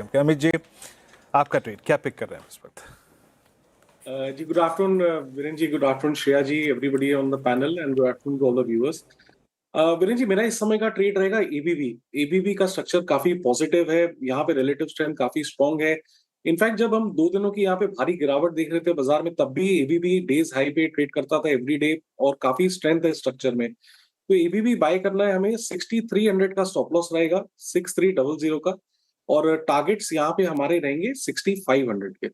के। अमित जी, आपका ट्रेड क्या पिक कर रहे हैं इस वक्त? जी, good afternoon Viren ji, good afternoon Shreya ji, everybody on the panel and good afternoon to all the viewers. Viren ji, मेरा इस समय का ट्रेड रहेगा एबीबी। एबीबी का स्ट्रक्चर काफी पॉजिटिव है, यहाँ पे रिलेटिव स्ट्रेंथ काफी स्ट्रांग है। इनफैक्ट जब हम 2 दिनों की यहाँ पे भारी गिरावट देख रहे थे बाजार में, तब भी एबीबी डेज हाई पे ट्रेड करता था एवरी डे, और काफी स्ट्रेंथ है स्ट्रक्चर में। तो एबीबी बाय करना है हमें। 6300 का स्टॉप लॉस रहेगा, 6300 का, और टारगेट्स यहाँ पे हमारे रहेंगे 6500 के।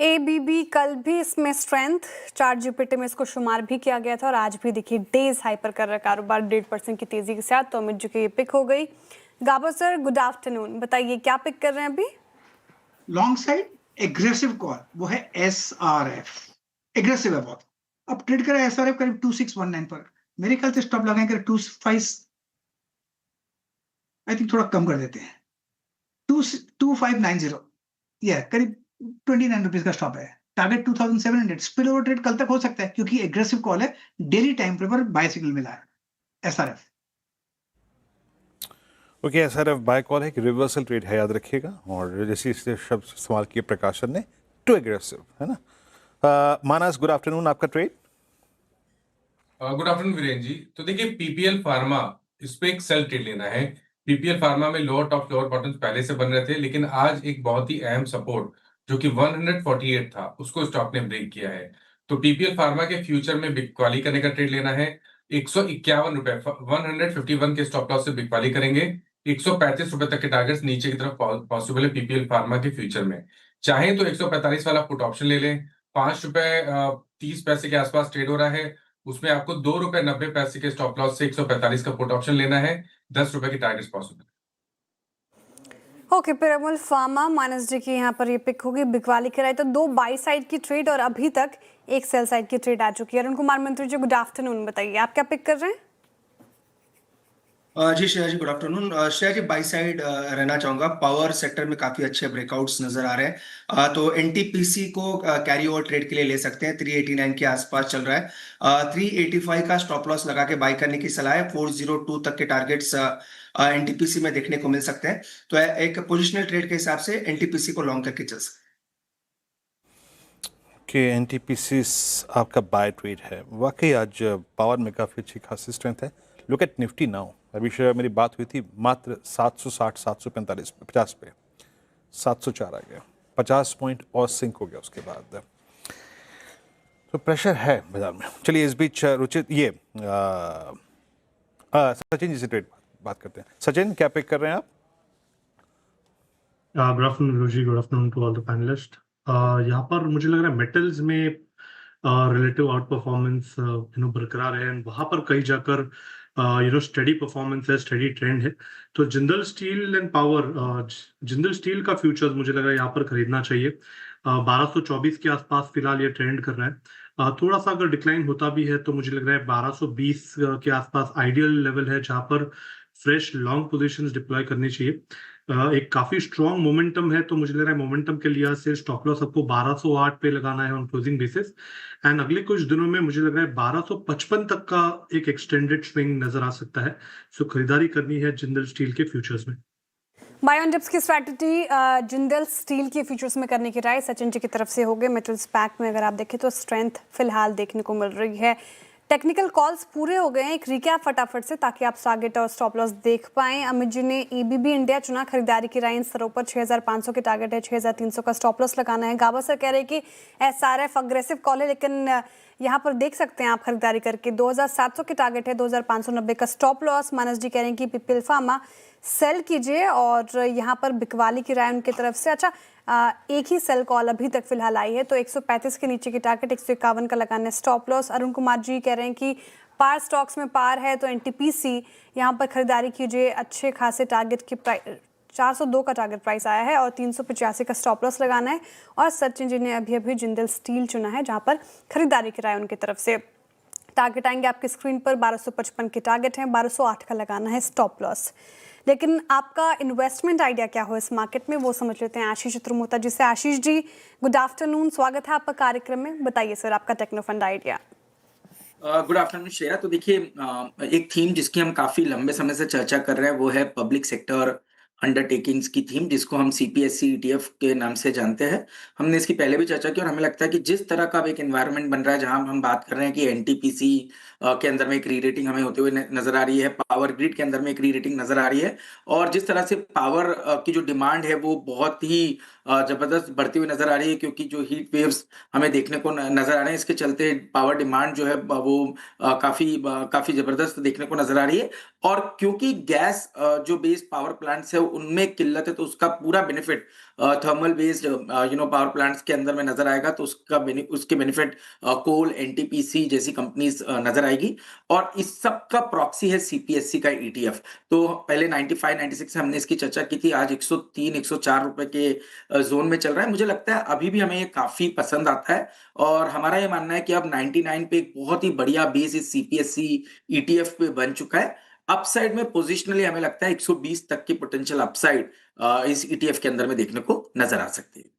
एबीबी कल भी इसमें स्ट्रेंथ चार्ट जीपीटी में इसको शुमार भी किया गया था और आज भी देखिए डेज हाई पर कर रहा कारोबार 1.5% की तेजी के साथ। तो अमित जी की ये पिक हो गई। गाबो सर, गुड आफ्टरनून, बताइए क्या पिक कर रहे हैं अभी? लॉन्ग साइड एग्रेसिव कॉल, वो है एसआरएफ। एग्रेसिव है बहुत। अब ट्रेड करें एसआरएफ करीब 2619 पर। मेरे ख्याल से स्टॉप लगाएंगे 25, आई थिंक थोड़ा कम कर देते हैं, 2590। ये करीब 29 रुपीज का स्टॉप है। टारगेट 2700। स्पिल ओवर ट्रेड कल तक हो सकता है क्योंकि एग्रेसिव कॉल है। डेली टाइम फ्रेम पर बाय सिग्नल मिला है SRF. Okay, SRF buy call है कि रिवर्सल ट्रेड है, याद रखिएगा। और जैसे इससे शब्द इस्तेमाल किए प्रकाशन ने, टू एग्रेसिव, है ना। मानस, गुड आफ्टरनून, आपका ट्रेड? गुड आफ्टरनून वीरेन जी। तो देखिए, पीपीएल फार्मा, इस पे एक सेल ट्रेड लेना है। पीपीएल फार्मा में लोअर टॉप लोअर बॉटम पहले से बन रहे थे, लेकिन आज एक बहुत ही अहम सपोर्ट जो कि 148 था, उसको स्टॉक ने ब्रेक किया है। तो पीपीएल फार्मा के फ्यूचर में बिकवाली करने का ट्रेड लेना है। 151 रुपए, 151 के स्टॉप लॉस से बिकवाली करेंगे। 135 रुपए तक के टारगेट्स नीचे की तरफ पॉसिबल है पीपीएल फार्मा के फ्यूचर में। चाहे तो 145 वाला पुट ऑप्शन ले लें। 5 रुपए 30 पैसे के आसपास ट्रेड हो रहा है, उसमें आपको 2 रुपए 90 पैसे के स्टॉप लॉस से 145 का पुट ऑप्शन लेना है। 10 रुपए की targets possible. Okay, Piramal Pharma Manas ji की यहाँ पर ये पिक होगी। बिकवाली कराई तो 2 बाई साइड की ट्रेड और अभी तक 1 सेल साइड की ट्रेड आ चुकी है। अरुण कुमार मंत्री जी, गुड आफ्टरनून, बताइए आप क्या पिक कर रहे हैं? Ji Shreya ji, good afternoon. Shreya ji, buy side रहना चाहूंगा। पावर सेक्टर में काफी अच्छे ब्रेकआउट्स नजर आ रहे हैं। तो एनटीपीसी को कैरी ओवर ट्रेड के लिए ले सकते हैं। 389 के आसपास चल रहा है। 385 का स्टॉप लॉस लगा के बाई करने की सलाह है। 402 तक के टारगेट्स एनटीपीसी में देखने को मिल सकते हैं। तो एक पोजिशनल ट्रेड के हिसाब से एनटीपीसी को लॉन्ग करके चल सकते हैं। कि एनटीपीसी आपका बाय ट्रेड है। वाकई आज पावर में काफ़ी अच्छी खासी स्ट्रेंथ है। Look at Nifty now. अभी मेरी बात हुई थी मात्र 760, 745 पे, 50 पे 704 आ गया। 50 पॉइंट और सिंक हो गया उसके बाद। तो प्रेशर है बाजार में। चलिए इस बीच रुचित ये सचिन जी से ट्रेड बात करते हैं। सचिन, क्या पिक कर रहे हैं आप? Good afternoon Rosy, good afternoon to all the panelists. यहाँ पर मुझे लग रहा है मेटल्स में रिलेटिव आउट परफॉर्मेंस बरकरार है। वहां पर कहीं जाकर स्टडी परफॉर्मेंस है, स्टडी ट्रेंड है। तो Jindal steel and power, Jindal steel का फ्यूचर्स मुझे लग रहा है यहाँ पर खरीदना चाहिए। 1224 के आसपास फिलहाल ये ट्रेंड कर रहा है। थोड़ा सा अगर डिक्लाइन होता भी है तो मुझे लग रहा है 1220 के आसपास आइडियल लेवल है जहां पर फ्रेश लॉन्ग पोजीशंस डिप्लॉय करनी चाहिए। एक काफी स्ट्रॉन्ग मोमेंटम है, तो मुझे लग रहा है मोमेंटम के लिहाज से स्टॉप लॉस आपको 1208 पे लगाना है ऑन क्लोजिंग बेसिस। एंड अगले कुछ दिनों में मुझे लग रहा है 1255 तक का एक एक्सटेंडेड स्विंग नजर आ सकता है। सो खरीदारी करनी है जिंदल स्टील के फ्यूचर्स में। बाय ऑन डिप्स की स्ट्रैटेजी जिंदल स्टील के फ्यूचर्स में करने की राय सचिन जी की तरफ से हो गए। मेटल्स पैक में अगर आप देखें तो स्ट्रेंथ फिलहाल देखने को मिल रही है। टेक्निकल कॉल्स पूरे हो गए हैं। एक रिकैप फटाफट से ताकि आप टारगेट और स्टॉप लॉस देख पाएं। अमित जी ने एबीबी इंडिया चुना, खरीदारी की राय इन स्तरों पर 6500 के टारगेट है, 6300 का स्टॉप लॉस लगाना है। गाबा सर कह रहे हैं कि एसआरएफ अग्रेसिव कॉल है, लेकिन यहाँ पर देख सकते हैं आप खरीदारी करके 2700 के टारगेट है, 2590 का स्टॉप लॉस। मानस जी कह रहे हैं कि पीपीएल फार्मा सेल कीजिए और यहाँ पर बिकवाली की राय उनकी तरफ से। अच्छा, एक ही सेल कॉल अभी तक फिलहाल आई है, तो 135 के नीचे की टारगेट, 151 का लगाना है स्टॉप लॉस। अरुण कुमार जी कह रहे हैं कि पार स्टॉक्स में पार है तो एनटीपीसी यहाँ पर खरीदारी कीजिए। अच्छे खासे टारगेट की 402 का टारगेट प्राइस आया है और 385 का स्टॉप लॉस लगाना है। और सचिन जी ने अभी अभी जिंदल स्टील चुना है जहाँ पर खरीदारी की राय उनकी तरफ से। टारगेट आएंगे आपकी स्क्रीन पर, 1255 के टारगेट हैं, 1208 का लगाना है स्टॉप लॉस। लेकिन आपका इन्वेस्टमेंट आइडिया क्या हो इस मार्केट में, वो समझ लेते हैं आशीष चित्रमोता जी से। आशीष जी, गुड आफ्टरनून, स्वागत है आपका कार्यक्रम में। बताइए सर आपका techno fund idea. Good afternoon Shreya. तो देखिए, एक थीम जिसकी हम काफी लंबे समय से चर्चा कर रहे हैं वो है पब्लिक सेक्टर अंडरटेकिंग्स की थीम, जिसको हम सीपीएससी ईटीएफ के नाम से जानते हैं। हमने इसकी पहले भी चर्चा की और हमें लगता है कि जिस तरह का अब एक एनवायरनमेंट बन रहा है जहां हम बात कर रहे हैं कि एनटीपीसी के अंदर में एक री रेटिंग हमें होते हुए नजर आ रही है, पावर ग्रिड के अंदर में एक री रेटिंग नजर आ रही है, और जिस तरह से पावर की जो डिमांड है वो बहुत ही जबरदस्त बढ़ती हुई नजर आ रही है, क्योंकि जो हीट वेव्स हमें देखने को नजर आ रहे हैं, इसके चलते पावर डिमांड जो है वो काफी जबरदस्त देखने को नजर आ रही है। और क्योंकि गैस जो बेस्ड पावर प्लांट्स है उनमें किल्लत है, तो उसका पूरा benefit thermal based power plants के अंदर में नजर आएगा, तो उसके बेनिफिट कोल, एनटीपीसी जैसी कंपनीज नजर आएगी। और इस सब का प्रॉक्सी है सीपीएससी का ईटीएफ। तो पहले 95 96 से हमने इसकी चर्चा की थी, आज 103 104 रुपए के जोन में चल रहा है। मुझे लगता है अभी भी हमें ये काफी पसंद आता है, और हमारा ये मानना है कि अब 99 पे एक बहुत ही बढ़िया बेस इस सीपीएससी ईटीएफ पे बन चुका है। अपसाइड में पोजिशनली हमें लगता है 120 तक की पोटेंशियल अपसाइड इस ईटीएफ के अंदर में देखने को नजर आ सकती है।